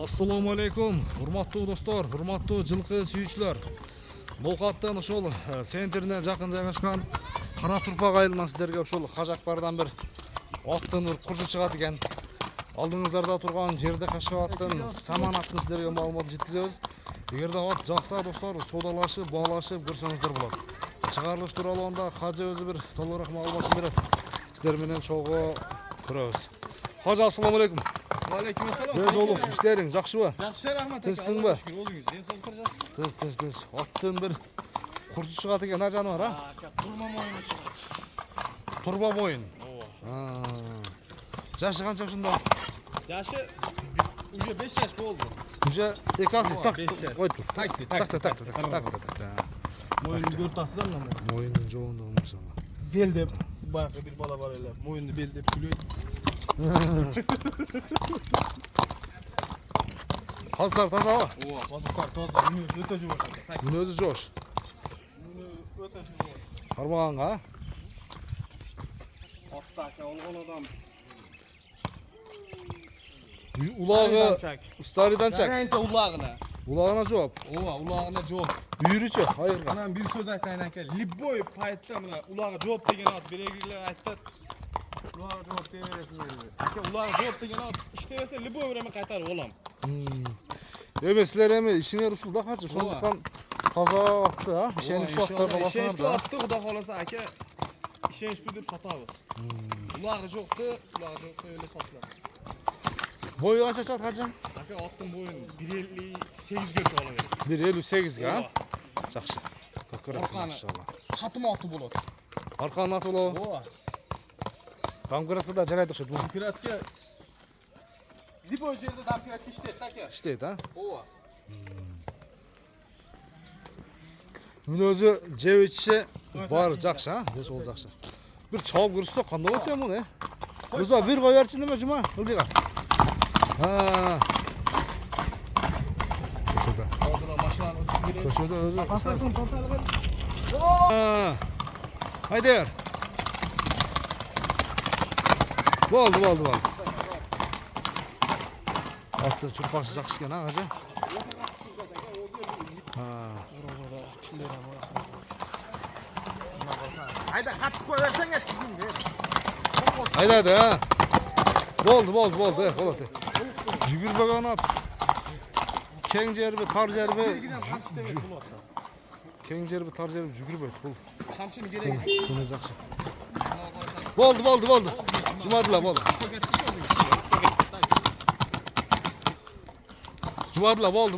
Assalamu alaikum, hurmatlı dostlar, hurmatlı жылқы сүйүүчүлөр. Болкаттын ошол центрине жакын жайгашкан Кара Турпак айылынан сиздерге ошол хажакбардан бир аттын бир куржу чыгат экен. Алдыңыздарда турган жерде Кашкабаттын Саман аттын сиздерге маалымат жеткизебиз. Эгерде ат жакса достор, соодалашып, баалашып көрсөңүздөр болот. Чыгарылыш тууралуу Хажы өзү бир толугураак маалымат берет. Сиздер менен чогуу көрөбүз. Хажы, ассаламу алейкум. Aleyküm selam. Öz oğlum, işlerin жақшыбы? Жақсы рахмат. Тынчсың ба? Өзүңүз денсаулыктар жақсы. Тынч. Аттын бир курту чыгат экен, а жаныбар, а? Турма моюну чыгат. Турба моюн. Ооба. Жашы канча ушунда? Жашы уже 5 жаш болду. Уже экасы так. Ой, Так. Моюну көртасыз анда. Моюндун жоонугу машалла. Белдеп, баягы бир бала бар эле. Моюну белдеп күлөйт. Каздар тазабы? Ооба, казыктар таза. Мүнөзү өтө жумуш. Мүнөзү жош. Өтө жумуш. Кармаганга? Аттака олгон адам. Улагы старыйдан чак. Жаранта улагына. Улагына жооп. Ооба, улагына жооп. Бүйүрүчү айырга. Анан бир сөз айтайын аке. Любой пайтта мына улагы жооп деген ат белгилер айтат. Улага жооп дей бересиңер. Аке, улага жооп деген ат иштебесе любой время кайтарып алам. Эми силер эми ишиңер ушул да качы, ошондуктан таза атты, а? Ишеничтүү аттарды аласыңар Ишеничтүү да. атты Кудай кааласа аке. Ишеничтүү деп сатабыз. Улагы жокту эле сатылат. Бою канча чыгат кажы? Аке, аттын боюн 1.58 чыга берет. 1.58 га? Жакшы. Көкөрөк Арканы. машалла. Катым аты болот. Арканын аты болобу? Ооба. Дамгыратка да жарайт окшойт. Дампиратке любой жерде дампиратке иштейт аке. Иштейт, а? Ооба. Мүнөзү жеп ичиши баары жакшы, а? Дес ол жакшы. Бир чабып көрсөк кандай болот эми муну, Мырза, бир кой берчи неме жума? Ылдыйга. Көчөдө. Азыр машинаны өтүп берет. Көчөдө өзү. Паспортун танталып. Хайдер. Болду. Аттын чуркашы жакшы экен, а, кажы? Айда катты кой берсең тизгинде. Айдады, а? Болду, болот. Жүгүрбөгөн ат. Кең жерби, тар жерби? Кең жерби, тар жерби жүгүрбөйт бул. Камчыны керек. Суны жакшы. Болду. Жумадыла, болду. Жумадыла, болду.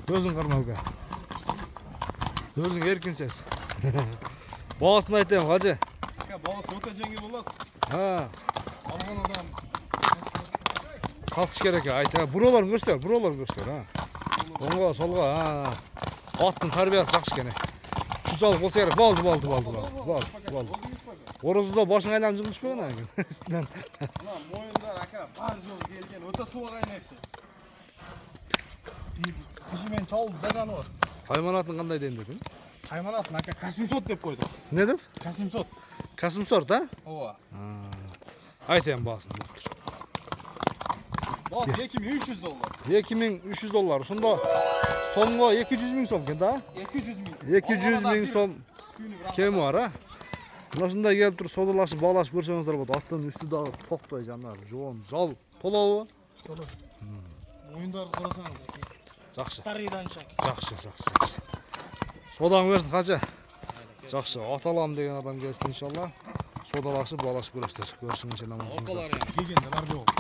Өзүң кармауга. Өзүң эркинсиз. Баасын айтайм, кажы. Баасы өтө жеңил болот. Алган адам Сатыш керек, айта. Буролорун көрсөтөр, а. Оңго, солго, аттын тарбиясы жакшы экен. Шунчалык болсо керек. Болду. Орозудо башың айланып жыгылышпаган экен. Үстүнөн. мына моюндар ака бар жол келген өтө суугай нерсе. Киши менен чабыл даганы бар. Кайманатын кандай дейм дедиң? Кайманатын ака Касимсот деп койдук. Не деп? Касимсот. Касымсорт, а? Ооба. Айтайм баасын. Баасы $2300. $2300. Ошондо сомго 200 000 сом экен да? 200 000. 200 000 сом кеми бар, а? Мына ушундай келип туруп соодалашып, баалашып көрсөңүздөр болот. Аттын үстү дагы токтой жанар, жоон, жал толобу? Моюндарды карасаңыз аке. Жакшы. Старыйдан чак. Жакшы. Содаң берсин, кажы. Жакшы, аталам деген адам келсин иншалла. Соодалашып, баалашып көрөсүздөр. Көрүшүңүз менен. Околар эми келгенде бар жок.